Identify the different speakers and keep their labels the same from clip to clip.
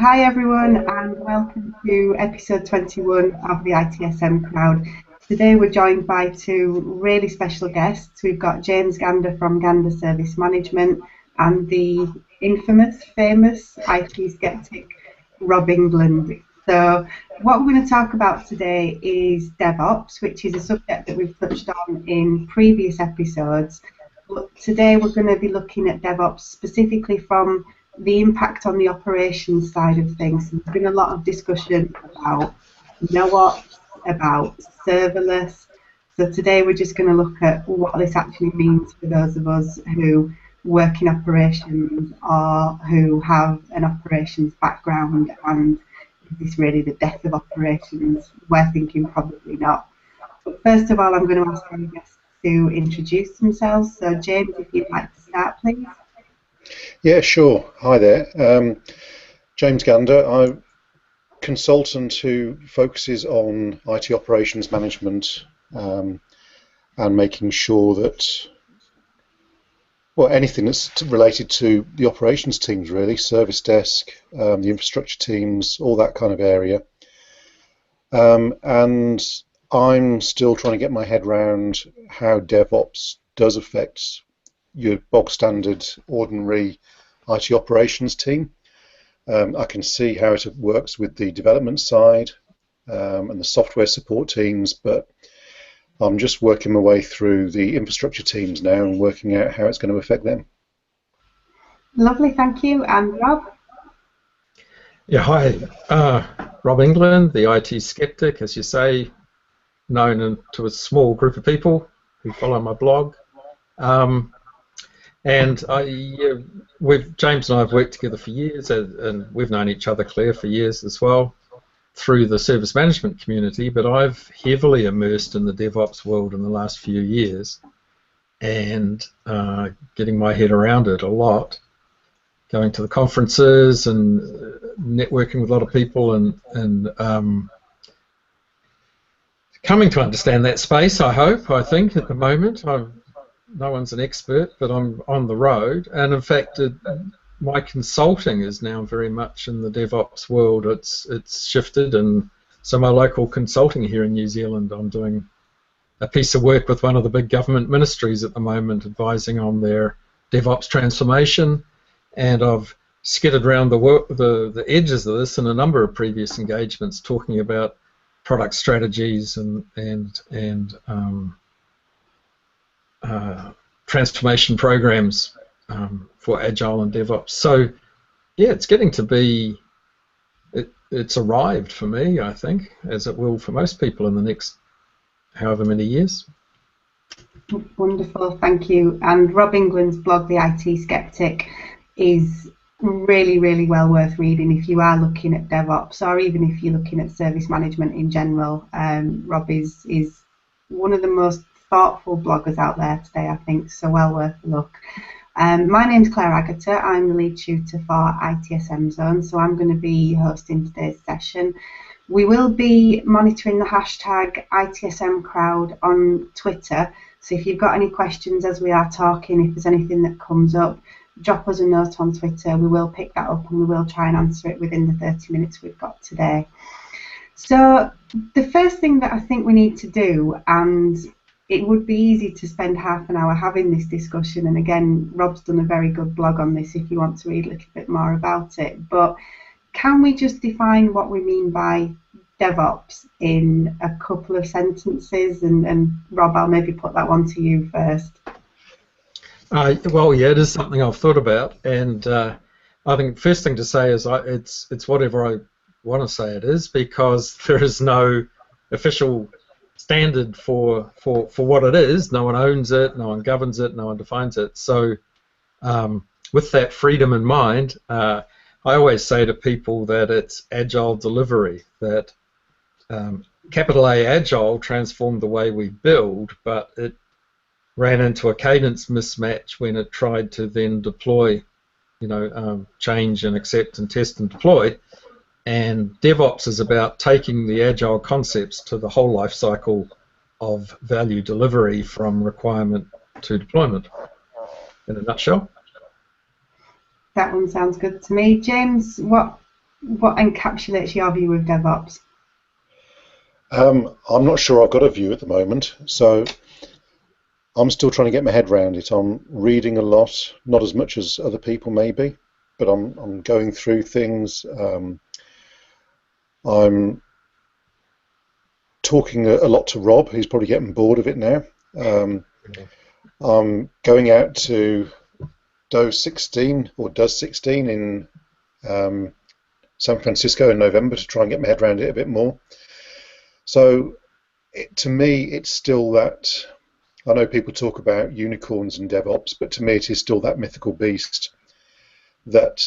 Speaker 1: Hi everyone, and welcome to episode 21 of the ITSM Crowd. Today we're joined by two really special guests. We've got James Gander from Gander Service Management and the infamous, famous IT Skeptic, Rob England. So what we're going to talk about today is DevOps, which is a subject that we've touched on in previous episodes. But today we're going to be looking at DevOps specifically from the impact on the operations side of things. There's been a lot of discussion about no-ops, about serverless. So today we're just going to look at what this actually means for those of us who work in operations or who have an operations background, and is this really the death of operations? We're thinking probably not. But first of all, I'm going to ask our guests to introduce themselves. So James, if you'd like to start, please.
Speaker 2: Yeah, sure. Hi there. James Gander. I'm a consultant who focuses on IT operations management and making sure that, well, anything that's related to the operations teams, really, service desk, the infrastructure teams, all that kind of area. And I'm still trying to get my head around how DevOps does affect your bog standard, ordinary IT operations team. I can see how it works with the development side and the software support teams, but I'm just working my way through the infrastructure teams now and working out how it's going to affect them.
Speaker 1: Lovely, thank you. And Rob?
Speaker 3: Yeah, hi. Rob England, the IT Skeptic, as you say, known to a small group of people who follow my blog. And James and I have worked together for years, and we've known each other, Claire, for years as well, through the service management community, but I've heavily immersed in the DevOps world in the last few years and getting my head around it a lot, going to the conferences and networking with a lot of people and coming to understand that space, I think, at the moment. No one's an expert, but I'm on the road, and in fact my consulting is now very much in the DevOps world. It's shifted, and so my local consulting here in New Zealand, I'm doing a piece of work with one of the big government ministries at the moment, advising on their DevOps transformation, and I've skittered around the edges of this in a number of previous engagements, talking about product strategies and transformation programs for Agile and DevOps. So, yeah, it's getting to be, it's arrived for me, I think, as it will for most people in the next however many years.
Speaker 1: Wonderful, thank you. And Rob England's blog, The IT Skeptic, is really, really well worth reading if you are looking at DevOps, or even if you're looking at service management in general. Rob is one of the most thoughtful bloggers out there today, I think, so well worth a look. My name's Claire Agutter. I'm the lead tutor for ITSM Zone, so I'm going to be hosting today's session. We will be monitoring the hashtag ITSM Crowd on Twitter, so if you've got any questions as we are talking, if there's anything that comes up, drop us a note on Twitter. We will pick that up and we will try and answer it within the 30 minutes we've got today. So the first thing that I think we need to do, and it would be easy to spend half an hour having this discussion, and again, Rob's done a very good blog on this if you want to read a little bit more about it, but can we just define what we mean by DevOps in a couple of sentences? And Rob, I'll maybe put that one to you first.
Speaker 3: Well, yeah, it is something I've thought about, and I think the first thing to say is it's whatever I want to say it is, because there is no official standard for what it is. No one owns it, no one governs it, no one defines it. So with that freedom in mind, I always say to people that it's agile delivery, that capital A Agile transformed the way we build, but it ran into a cadence mismatch when it tried to then deploy, change and accept and test and deploy. And DevOps is about taking the agile concepts to the whole life cycle of value delivery from requirement to deployment, in a nutshell.
Speaker 1: That one sounds good to me. James, what what encapsulates your view of DevOps?
Speaker 2: I'm not sure I've got a view at the moment, so I'm still trying to get my head around it. I'm reading a lot, not as much as other people maybe, but I'm going through things. I'm talking a lot to Rob. He's probably getting bored of it now. I'm going out to Does 16 in San Francisco in November to try and get my head around it a bit more. So to me, it's still that. I know people talk about unicorns and DevOps, but to me, it is still that mythical beast that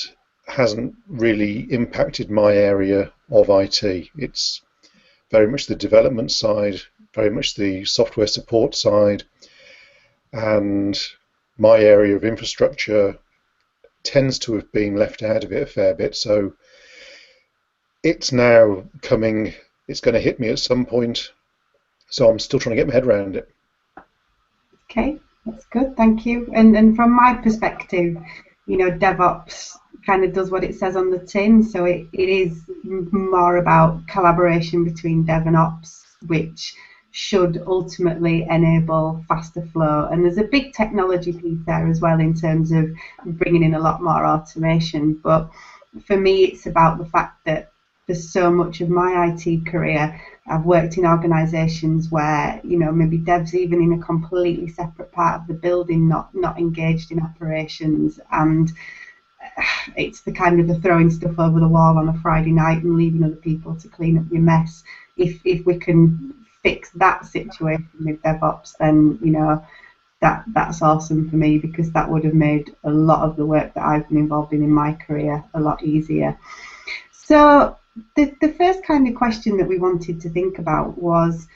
Speaker 2: hasn't really impacted my area of IT. It's very much the development side, very much the software support side, and my area of infrastructure tends to have been left out of it a fair bit. So it's now coming, it's going to hit me at some point. So I'm still trying to get my head around it.
Speaker 1: Okay, that's good, thank you. And from my perspective, you know, DevOps kind of does what it says on the tin. So it is more about collaboration between Dev and Ops, which should ultimately enable faster flow. And there's a big technology piece there as well in terms of bringing in a lot more automation. But for me, it's about the fact that for so much of my IT career, I've worked in organisations where, you know, maybe devs even in a completely separate part of the building, not engaged in operations, and it's the kind of the throwing stuff over the wall on a Friday night and leaving other people to clean up your mess. If we can fix that situation with DevOps, then, you know, that's awesome for me, because that would have made a lot of the work that I've been involved in my career a lot easier. So the first kind of question that we wanted to think about was,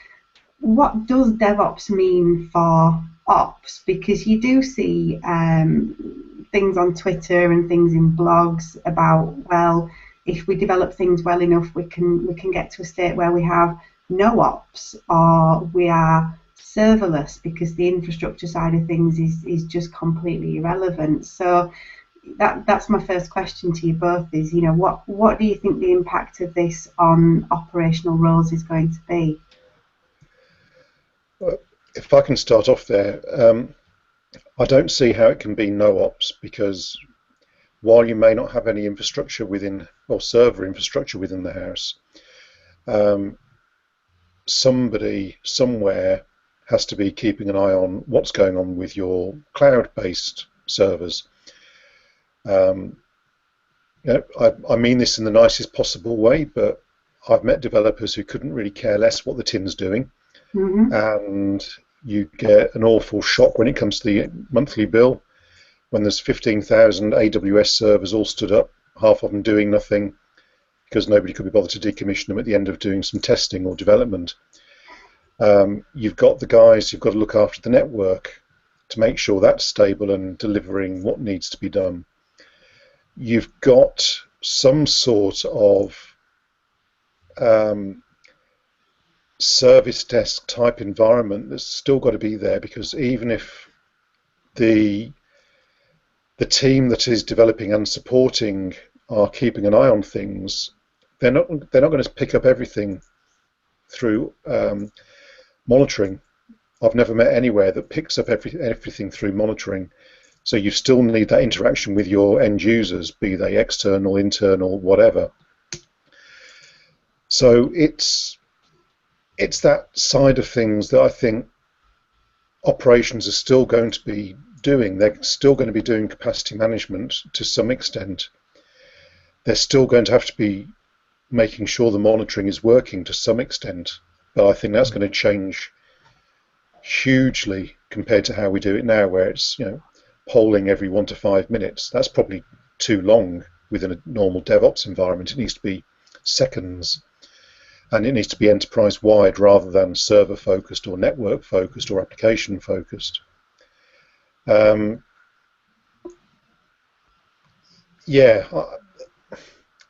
Speaker 1: what does DevOps mean for ops? Because you do see things on Twitter and things in blogs about, well, if we develop things well enough, we can get to a state where we have no ops, or we are serverless because the infrastructure side of things is just completely irrelevant. So that's my first question to you both, is, you know, what do you think the impact of this on operational roles is going to be?
Speaker 2: If I can start off there, I don't see how it can be no ops, because while you may not have any infrastructure within, or server infrastructure within the house, somebody somewhere has to be keeping an eye on what's going on with your cloud-based servers. You know, I mean this in the nicest possible way, but I've met developers who couldn't really care less what the tin's doing, and you get an awful shock when it comes to the monthly bill, when there's 15,000 AWS servers all stood up, half of them doing nothing because nobody could be bothered to decommission them at the end of doing some testing or development. You've got the guys who've got to look after the network to make sure that's stable and delivering what needs to be done. You've got some sort of service desk type environment that's still got to be there, because even if the team that is developing and supporting are keeping an eye on things, they're not going to pick up everything through monitoring. I've never met anywhere that picks up everything through monitoring. So you still need that interaction with your end users, be they external, internal, whatever. So it's that side of things that I think operations are still going to be doing. They're still going to be doing capacity management to some extent. They're still going to have to be making sure the monitoring is working to some extent. But I think that's going to change hugely compared to how we do it now, where it's, you know, polling every 1 to 5 minutes. That's probably too long within a normal DevOps environment. It needs to be seconds, and it needs to be enterprise wide rather than server focused or network focused or application focused.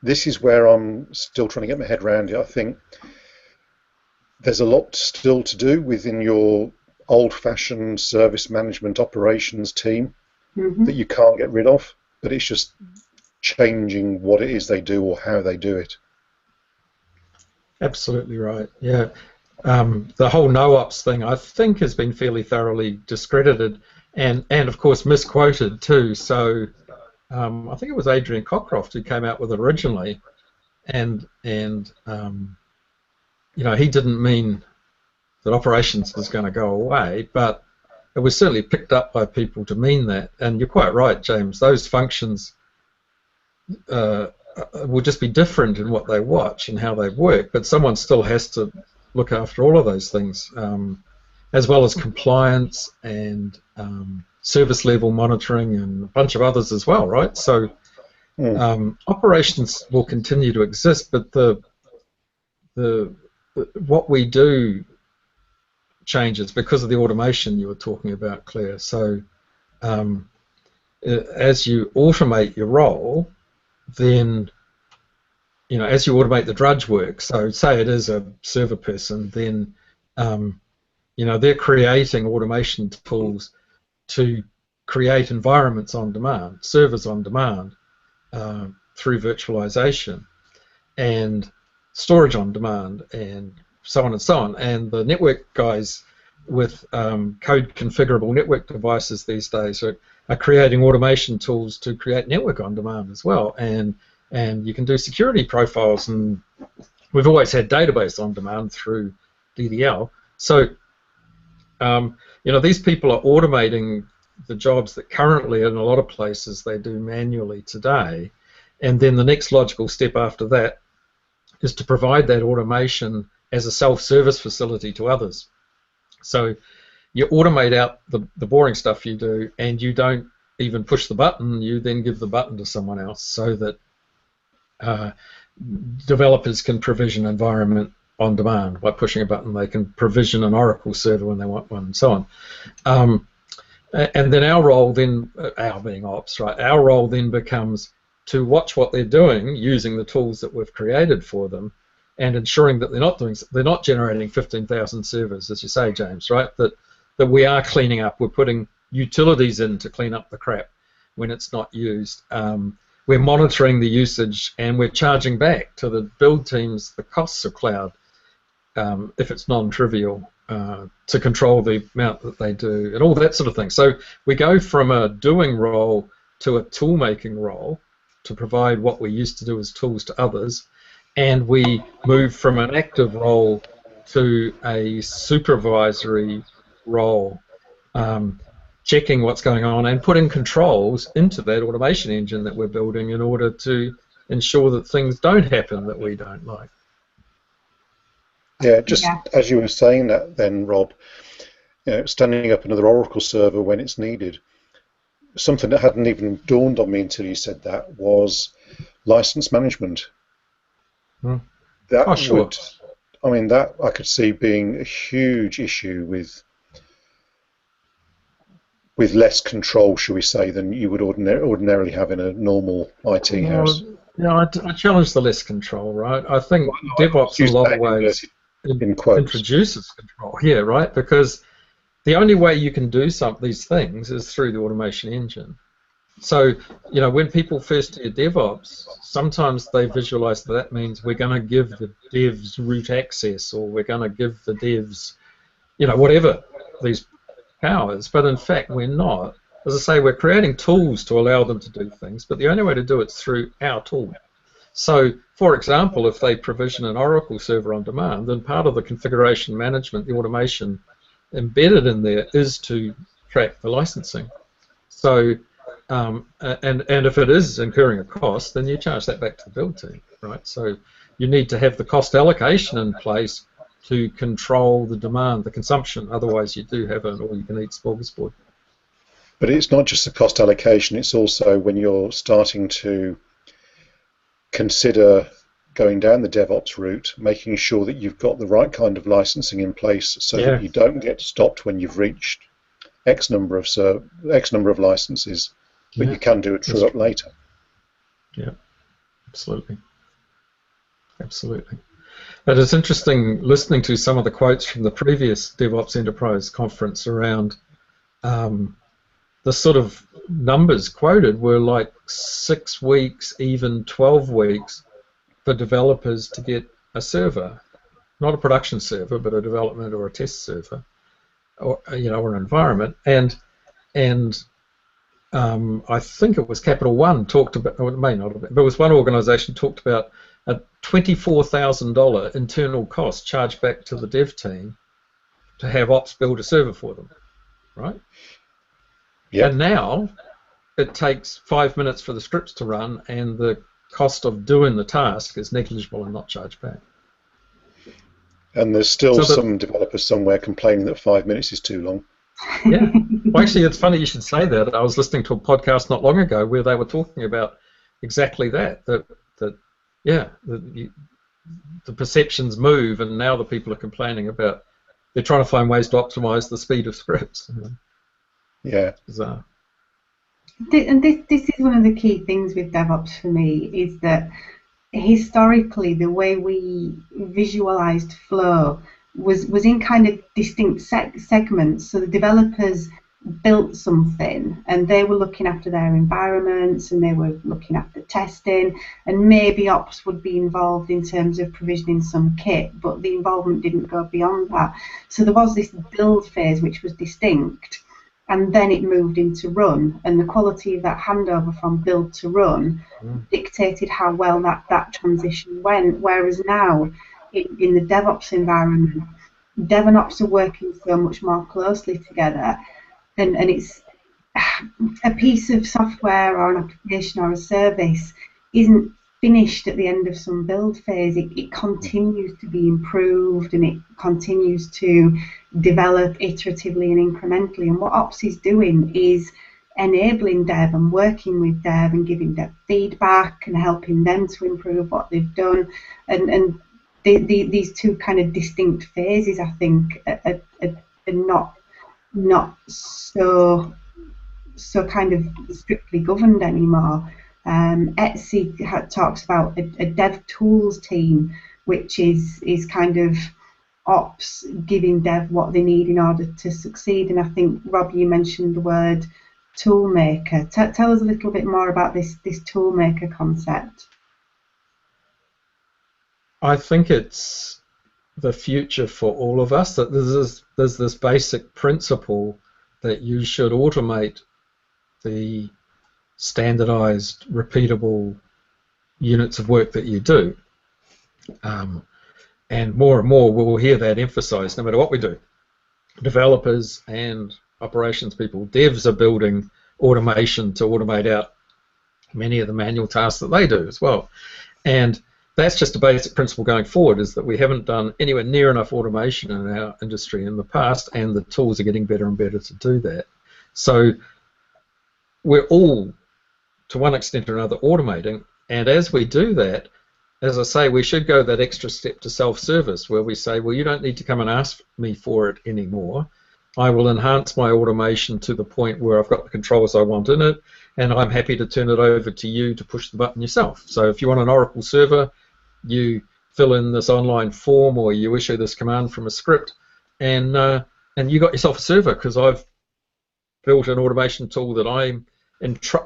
Speaker 2: This is where I'm still trying to get my head around it. I think there's a lot still to do within your old-fashioned service management operations team that you can't get rid of, but it's just changing what it is they do or how they do it.
Speaker 3: Absolutely right. Yeah, the whole no-ops thing, I think, has been fairly thoroughly discredited and of course misquoted too. So I think it was Adrian Cockcroft who came out with it originally, and you know, he didn't mean that operations was going to go away, but it was certainly picked up by people to mean that. And you're quite right, James. Those functions will just be different in what they watch and how they work, but someone still has to look after all of those things, as well as compliance and service level monitoring and a bunch of others as well, right? So operations will continue to exist, but what we do changes because of the automation you were talking about, Claire. So as you automate your role, then, you know, as you automate the drudge work, so say it is a server person, then you know, they're creating automation tools to create environments on demand, servers on demand, through virtualization and storage on demand and so on and so on. And the network guys with code configurable network devices these days are creating automation tools to create network on demand as well. And you can do security profiles, and we've always had database on demand through DDL. So you know, these people are automating the jobs that currently in a lot of places they do manually today, and then the next logical step after that is to provide that automation as a self-service facility to others. So you automate out the boring stuff you do, and you don't even push the button, you then give the button to someone else so that developers can provision environment on demand. By pushing a button, they can provision an Oracle server when they want one, and so on. And then our role then, our being ops, right, our role then becomes to watch what they're doing using the tools that we've created for them, and ensuring that they're not generating 15,000 servers, as you say, James, right? That we are cleaning up. We're putting utilities in to clean up the crap when it's not used. We're monitoring the usage, and we're charging back to the build teams the costs of cloud, if it's non-trivial, to control the amount that they do, and all that sort of thing. So we go from a doing role to a tool-making role to provide what we used to do as tools to others, and we move from an active role to a supervisory role, checking what's going on and putting controls into that automation engine that we're building in order to ensure that things don't happen that we don't like.
Speaker 2: Yeah, just as you were saying that then, Rob, you know, standing up another Oracle server when it's needed. Something that hadn't even dawned on me until you said that was license management. That would, I mean, that I could see being a huge issue with less control, shall we say, than you would ordinarily have in a normal IT house.
Speaker 3: Yeah, I challenge the less control, right? I think DevOps in a lot of ways introduces control. Yeah, right, because the only way you can do these things is through the automation engine. So, you know, when people first hear DevOps, sometimes they visualize that means we're going to give the devs root access, or we're going to give the devs, you know, whatever these powers. But in fact, we're not. As I say, we're creating tools to allow them to do things, but the only way to do it is through our tool. So, for example, if they provision an Oracle server on demand, then part of the configuration management, the automation embedded in there, is to track the licensing. So, and if it is incurring a cost, then you charge that back to the build team, right? So you need to have the cost allocation in place to control the demand, the consumption. Otherwise, you do have an all-you-can-eat smorgasbord.
Speaker 2: But it's not just the cost allocation, it's also when you're starting to consider going down the DevOps route, making sure that you've got the right kind of licensing in place so that you don't get stopped when you've reached X number of licenses, but you can do a true up later.
Speaker 3: Yeah, absolutely. Absolutely. But it's interesting listening to some of the quotes from the previous DevOps Enterprise conference around the sort of numbers quoted were like 6 weeks, even 12 weeks for developers to get a server, not a production server, but a development or a test server, or or an environment. And I think it was Capital One talked about, or it may not have been, but it was one organisation talked about a $24,000 internal cost charged back to the dev team to have ops build a server for them, right?
Speaker 2: Yep.
Speaker 3: And now it takes 5 minutes for the scripts to run, and the cost of doing the task is negligible and not charged back.
Speaker 2: And there's still some developers somewhere complaining that 5 minutes is too long.
Speaker 3: Yeah. Well, actually, it's funny you should say that. I was listening to a podcast not long ago where they were talking about exactly that. The perceptions move, and now the people are complaining about they're trying to find ways to optimize the speed of scripts.
Speaker 2: Yeah.
Speaker 3: Bizarre.
Speaker 1: And this is one of the key things with DevOps for me, is that historically the way we visualized flow was in kind of distinct segments. So the developers built something and they were looking after their environments and they were looking after testing, and maybe ops would be involved in terms of provisioning some kit, but the involvement didn't go beyond that. So there was this build phase which was distinct, and then it moved into run, and the quality of that handover from build to run dictated how well that transition went. Whereas now in the DevOps environment, Dev and Ops are working so much more closely together, and it's a piece of software or an application or a service isn't finished at the end of some build phase. It continues to be improved, and it continues to develop iteratively and incrementally. And what Ops is doing is enabling Dev and working with Dev and giving Dev feedback and helping them to improve what they've done. And these two kind of distinct phases, I think, are not so kind of strictly governed anymore. Etsy talks about a dev tools team, which is kind of ops giving dev what they need in order to succeed. And I think, Rob, you mentioned the word toolmaker. Tell us a little bit more about this toolmaker concept.
Speaker 3: I think it's the future for all of us, that there's this basic principle that you should automate the standardized, repeatable units of work that you do. And more we'll hear that emphasized no matter what we do. Developers and operations people, devs are building automation to automate out many of the manual tasks that they do as well. And that's just a basic principle going forward, is that we haven't done anywhere near enough automation in our industry in the past, and the tools are getting better and better to do that. So we're all, to one extent or another, automating, and as we do that, as I say, we should go that extra step to self-service, where we say, well, you don't need to come and ask me for it anymore. I will enhance my automation to the point where I've got the controls I want in it, and I'm happy to turn it over to you to push the button yourself. So if you want an Oracle server, you fill in this online form, or you issue this command from a script, and you got yourself a server, because I've built an automation tool that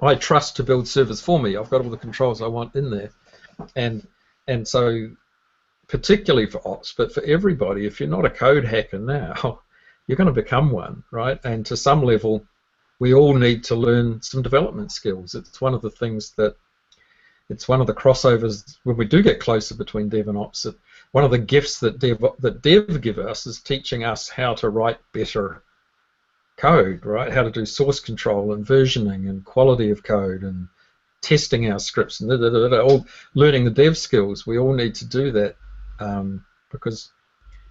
Speaker 3: I trust to build servers for me. I've got all the controls I want in there, and so particularly for ops, but for everybody, if you're not a code hacker now, you're going to become one, right? And to some level, we all need to learn some development skills. It's one of the things that, it's one of the crossovers when we do get closer between dev and ops. One of the gifts that dev give us is teaching us how to write better code, right? How to do source control and versioning and quality of code and testing our scripts and all learning the dev skills. We all need to do that because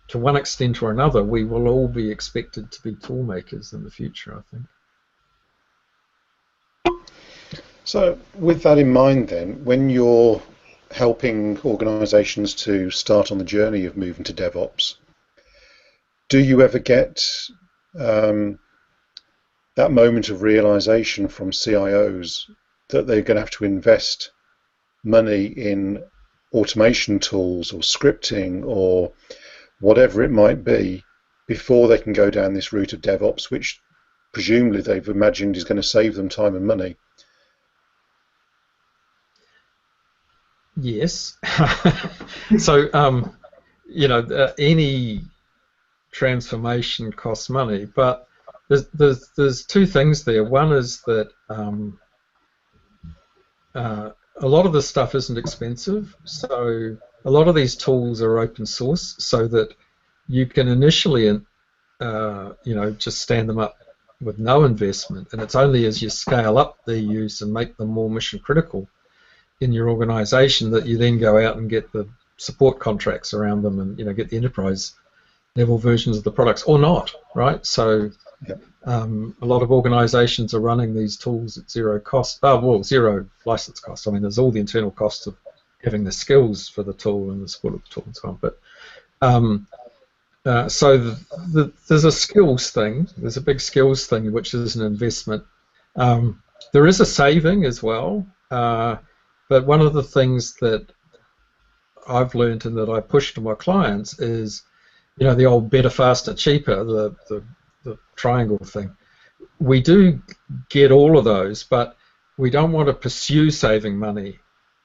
Speaker 3: to one extent or another, we will all be expected to be tool makers in the future, I think.
Speaker 2: So with that in mind then, when you're helping organizations to start on the journey of moving to DevOps, do you ever get that moment of realization from CIOs that they're going to have to invest money in automation tools or scripting or whatever it might be before they can go down this route of DevOps, which presumably they've imagined is going to save them time and money.
Speaker 3: Yes. So, any transformation costs money, but there's two things there. One is that a lot of this stuff isn't expensive, so a lot of these tools are open source, so that you can initially, just stand them up with no investment, and it's only as you scale up their use and make them more mission critical in your organization that you then go out and get the support contracts around them and get the enterprise level versions of the products, or not, right? So
Speaker 2: Yep.
Speaker 3: a lot of organizations are running these tools at zero cost, zero license cost. I mean, there's all the internal costs of having the skills for the tool and the support of the tool and so on, but so there's a skills thing, there's a big skills thing which is an investment. There is a saving as well, but one of the things that I've learned and that I push to my clients is, the old better, faster, cheaper, the triangle thing. We do get all of those, but we don't want to pursue saving money.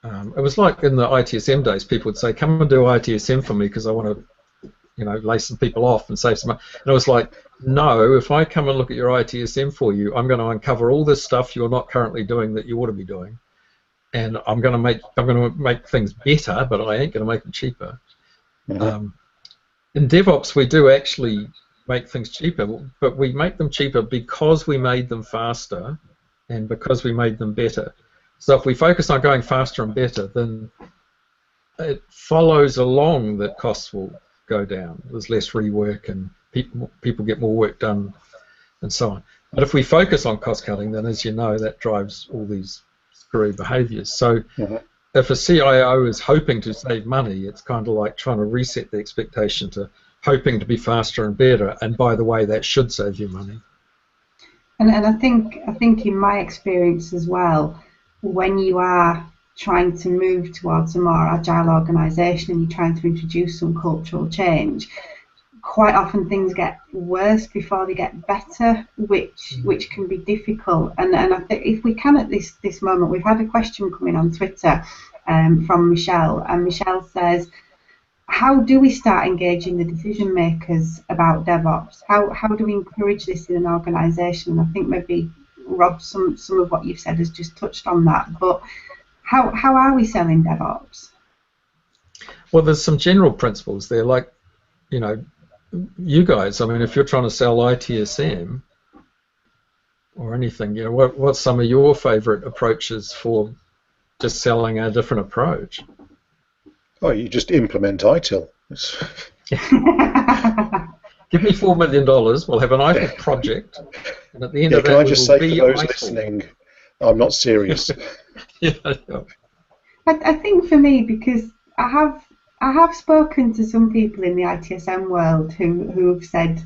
Speaker 3: It was like in the ITSM days, people would say, come and do ITSM for me because I want to, lay some people off and save some money. And it was like, no, if I come and look at your ITSM for you, I'm going to uncover all this stuff you're not currently doing that you ought to be doing. And I'm going to make things better, but I ain't going to make them cheaper.
Speaker 2: Mm-hmm.
Speaker 3: In DevOps, we do actually make things cheaper, but we make them cheaper because we made them faster and because we made them better. So if we focus on going faster and better, then it follows along that costs will go down. There's less rework and people get more work done and so on. But if we focus on cost cutting, then as you know, that drives all these screwy behaviors. So
Speaker 2: Mm-hmm.
Speaker 3: if a CIO is hoping to save money, it's kind of like trying to reset the expectation to hoping to be faster and better, and by the way, that should save you money.
Speaker 1: And I think in my experience as well, when you are trying to move towards a more agile organisation and you're trying to introduce some cultural change, quite often things get worse before they get better, which can be difficult. And I think if we can at this moment, we've had a question coming on Twitter from Michelle, and Michelle says, how do we start engaging the decision makers about DevOps? How do we encourage this in an organisation? And I think maybe Rob, some of what you've said has just touched on that, but how are we selling DevOps?
Speaker 3: Well, there's some general principles there, like, you guys, I mean, if you're trying to sell ITSM or anything, what's some of your favourite approaches for just selling a different approach?
Speaker 2: Oh, you just implement ITIL.
Speaker 3: Give me $4 million, we'll have an ITIL project, and at the end of that,
Speaker 2: can I just say
Speaker 3: be
Speaker 2: for those
Speaker 3: ITIL.
Speaker 2: Listening, I'm not serious.
Speaker 3: Yeah.
Speaker 1: I think for me, because I have spoken to some people in the ITSM world who have said,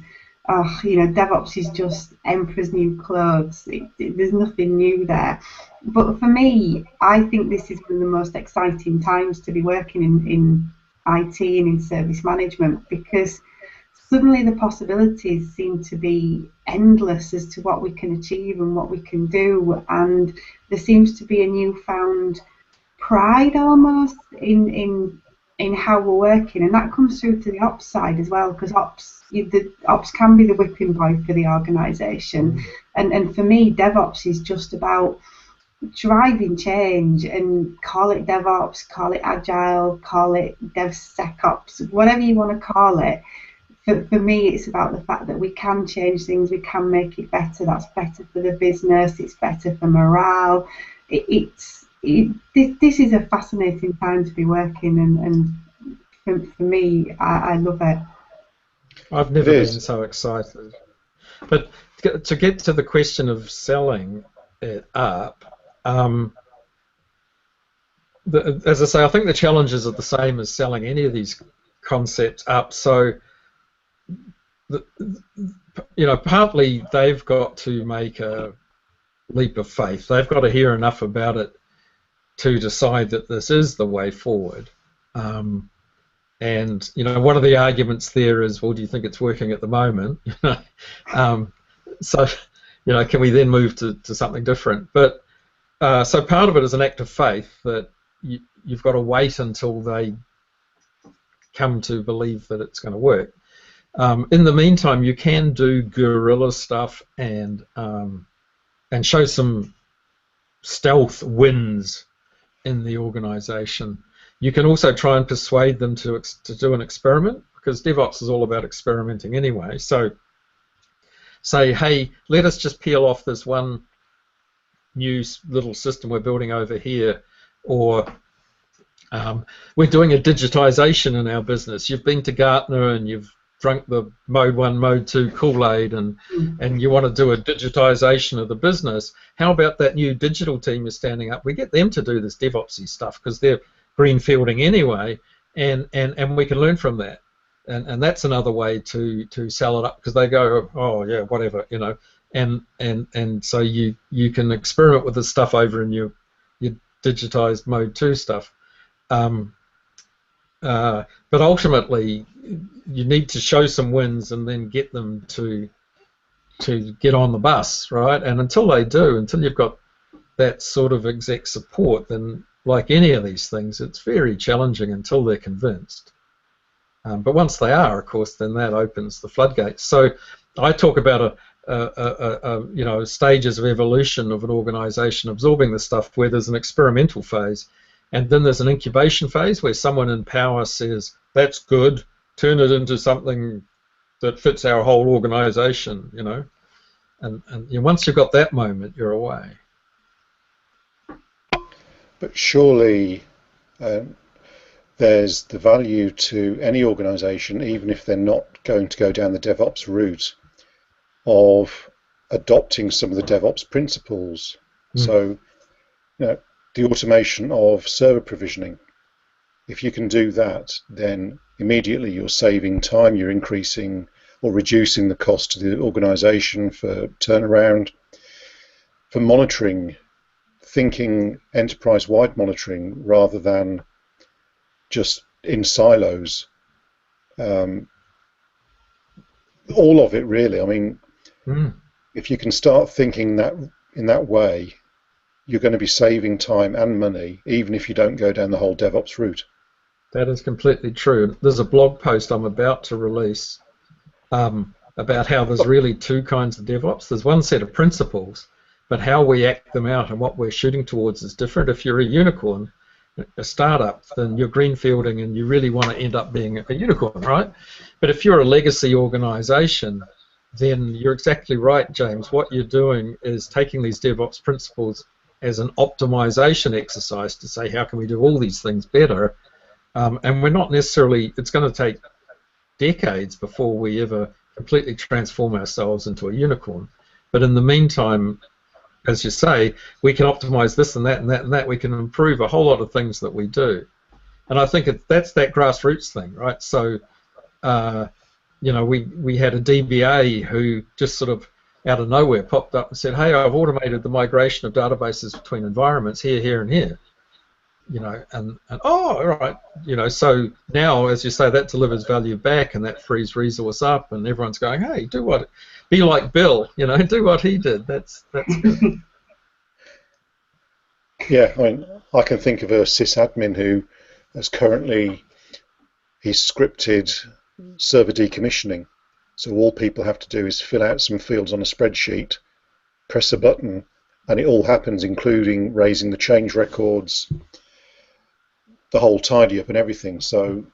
Speaker 1: oh, DevOps is just emperor's new clothes. There's nothing new there. But for me, I think this is one of the most exciting times to be working in IT and in service management, because suddenly the possibilities seem to be endless as to what we can achieve and what we can do, and there seems to be a newfound pride almost in how we're working, and that comes through to the ops side as well, because ops can be the whipping boy for the organisation, and for me, DevOps is just about driving change, and call it DevOps, call it Agile, call it DevSecOps, whatever you want to call it. For me, it's about the fact that we can change things, we can make it better. That's better for the business, it's better for morale. This is a fascinating time to be working, and for me, I love it.
Speaker 3: I've never been so excited. But to get to the question of selling it up, as I say, I think the challenges are the same as selling any of these concepts up. So, partly they've got to make a leap of faith. They've got to hear enough about it to decide that this is the way forward. And one of the arguments there is, well, do you think it's working at the moment? So you know, can we then move to something different? But so part of it is an act of faith that you've got to wait until they come to believe that it's going to work. In the meantime, you can do guerrilla stuff and show some stealth wins in the organization. You can also try and persuade them to do an experiment, because DevOps is all about experimenting anyway. So say, hey, let us just peel off this one new little system we're building over here, or we're doing a digitization in our business. You've been to Gartner and you've drunk the Mode 1, Mode 2 Kool-Aid, and you want to do a digitization of the business. How about that new digital team you're standing up? We get them to do this DevOpsy stuff because they're greenfielding anyway, and we can learn from that. And that's another way to sell it up, because they go, oh yeah, whatever, you know. And so you can experiment with this stuff over in your digitized Mode 2 stuff. But ultimately, you need to show some wins and then get them to get on the bus, right? And until they do, until you've got that sort of exec support, then like any of these things, it's very challenging until they're convinced. But once they are, of course, then that opens the floodgates. So I talk about you know, stages of evolution of an organization absorbing the stuff, where there's an experimental phase, and then there's an incubation phase where someone in power says, that's good, turn it into something that fits our whole organization, you know. And you know, once you've got that moment, you're away.
Speaker 2: But surely there's the value to any organization, even if they're not going to go down the DevOps route, of adopting some of the DevOps principles. So, you know, the automation of server provisioning. If you can do that, then immediately you're saving time, you're increasing or reducing the cost to the organization for turnaround, for monitoring, thinking enterprise-wide monitoring rather than just in silos. All of it, really. I mean, if you can start thinking that in that way, you're going to be saving time and money, even if you don't go down the whole DevOps route.
Speaker 3: That is completely true. There's a blog post I'm about to release about how there's really two kinds of DevOps. There's one set of principles, but how we act them out and what we're shooting towards is different. If you're a unicorn, a startup, then you're greenfielding and you really want to end up being a unicorn, right? But if you're a legacy organization, then you're exactly right, James. What you're doing is taking these DevOps principles as an optimization exercise to say, how can we do all these things better? And we're not necessarily, it's going to take decades before we ever completely transform ourselves into a unicorn. But in the meantime, as you say, we can optimize this and that and that and that. We can improve a whole lot of things that we do. And I think that's that grassroots thing, right? So, you know, we had a DBA who just sort of out of nowhere popped up and said, hey, I've automated the migration of databases between environments here, here, and here. You know, and oh, all right, you know, so now, as you say, that delivers value back and that frees resource up, and everyone's going, hey, be like Bill, you know, do what he did. That's good.
Speaker 2: Yeah, I mean, I can think of a sysadmin who has he's scripted server decommissioning. So all people have to do is fill out some fields on a spreadsheet, press a button, and it all happens, including raising the change records, the whole tidy up and everything. So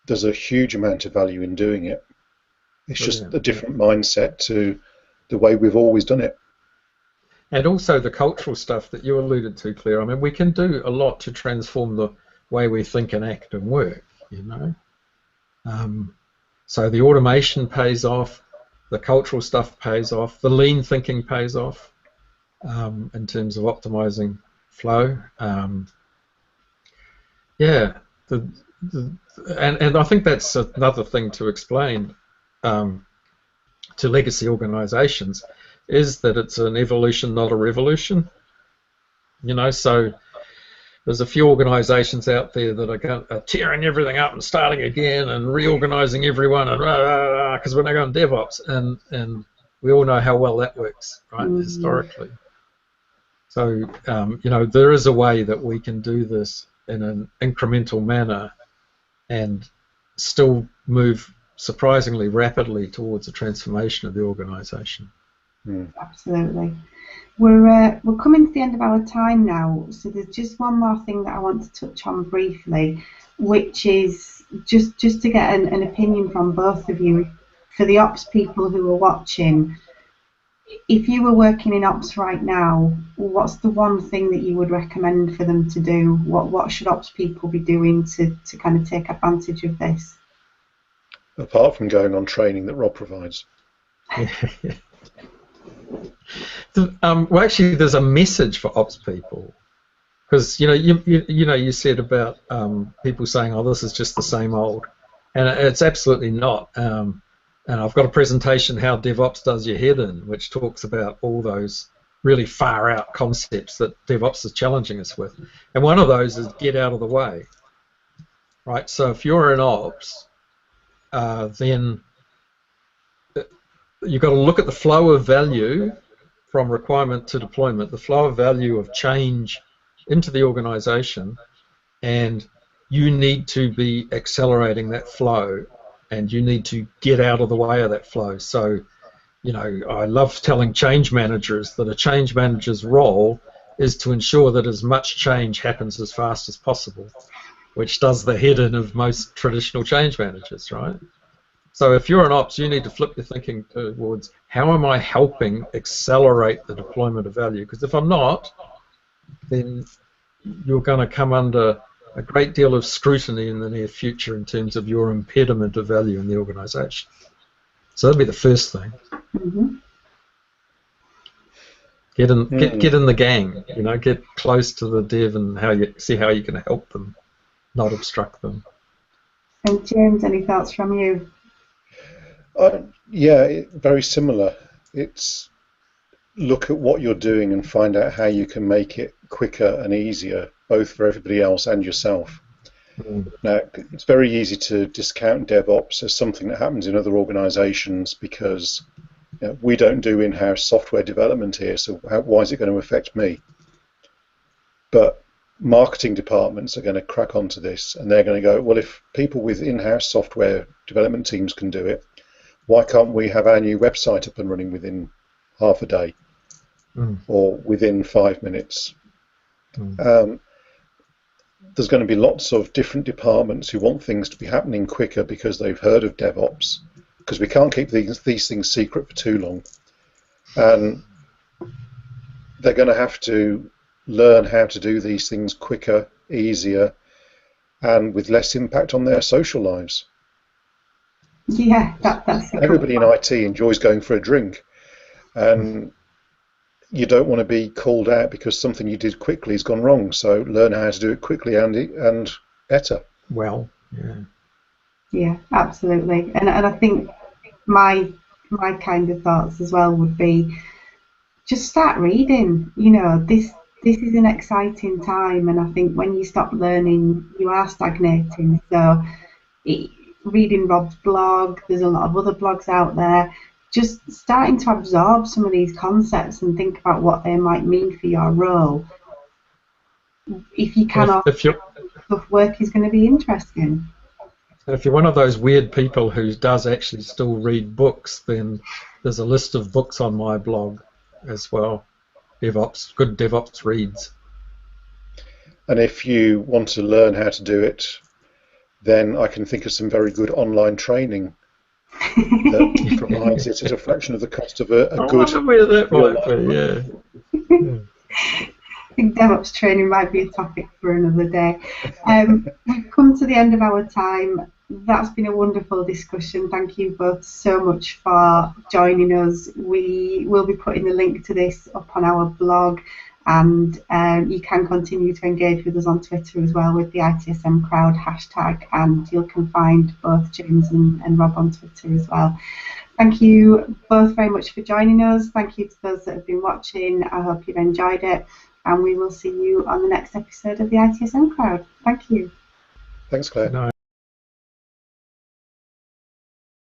Speaker 2: there's a huge amount of value in doing it. It's just a different mindset to the way we've always done it.
Speaker 3: And also the cultural stuff that you alluded to, Claire. I mean, we can do a lot to transform the way we think and act and work, you know. So the automation pays off, the cultural stuff pays off, the lean thinking pays off in terms of optimizing flow. Yeah, and I think that's another thing to explain to legacy organizations, is that it's an evolution, not a revolution. You know, so there's a few organizations out there that are tearing everything up and starting again and reorganizing everyone and because we're now going DevOps, and We all know how well that works, right, historically. So, you know, there is a way that we can do this in an incremental manner and still move surprisingly rapidly towards a transformation of the organisation.
Speaker 1: Absolutely. We're coming to the end of our time now, so there's just one more thing that I want to touch on briefly, which is just to get an opinion from both of you. For the ops people who are watching, if you were working in ops right now, what's the one thing that you would recommend for them to do? What should ops people be doing to kind of take advantage of this?
Speaker 2: Apart from going on training that Rob provides.
Speaker 3: Well, actually, there's a message for ops people, because you said about people saying, "Oh, this is just the same old," and it's absolutely not. And I've got a presentation, How DevOps Does Your Head In, which talks about all those really far out concepts that DevOps is challenging us with. And one of those is get out of the way. Right? So if you're in ops, then you've got to look at the flow of value from requirement to deployment, the flow of value of change into the organization, and you need to be accelerating that flow, and you need to get out of the way of that flow. So, you know, I love telling change managers that a change manager's role is to ensure that as much change happens as fast as possible, which does the head in of most traditional change managers, right? So if you're an ops, you need to flip your thinking towards how am I helping accelerate the deployment of value? Because if I'm not, then you're going to come under a great deal of scrutiny in the near future in terms of your impediment of value in the organisation. So that'd be the first thing. Get in the gang. You know, get close to the dev and see how you can help them, not obstruct them.
Speaker 1: And James, any thoughts from you?
Speaker 2: Yeah, very similar. It's look at what you're doing and find out how you can make it quicker and easier, both for everybody else and yourself. Now, it's very easy to discount DevOps as something that happens in other organizations because we don't do in-house software development here, so why is it going to affect me? But marketing departments are going to crack onto this, and they're going to go, well, if people with in-house software development teams can do it, why can't we have our new website up and running within half a day or within 5 minutes? There's going to be lots of different departments who want things to be happening quicker because they've heard of DevOps, because we can't keep these things secret for too long. And they're going to have to learn how to do these things quicker, easier, and with less impact on their social lives.
Speaker 1: Yeah, that's
Speaker 2: everybody in IT enjoys going for a drink, and you don't want to be called out because something you did quickly has gone wrong. So learn how to do it quickly and better.
Speaker 3: Well,
Speaker 1: yeah, absolutely. And I think my kind of thoughts as well would be just start reading. You know, this is an exciting time, and I think when you stop learning, you are stagnating. So reading Rob's blog, there's a lot of other blogs out there, just starting to absorb some of these concepts and think about what they might mean for your role. If you cannot, stuff work is going to be interesting.
Speaker 3: If you're one of those weird people who does actually still read books, then there's a list of books on my blog as well. DevOps, good DevOps reads.
Speaker 2: And if you want to learn how to do it, then I can think of some very good online training that provides it at a fraction of the cost of a good.
Speaker 3: That might be, yeah.
Speaker 1: I think DevOps training might be a topic for another day. We've come to the end of our time. That's been a wonderful discussion. Thank you both so much for joining us. We will be putting the link to this up on our blog, and you can continue to engage with us on Twitter as well with the ITSM Crowd hashtag, and you can find both James and Rob on Twitter as well. Thank you both very much for joining us. Thank you to those that have been watching. I hope you've enjoyed it, and we will see you on the next episode of the ITSM Crowd. Thank you.
Speaker 2: Thanks, Claire.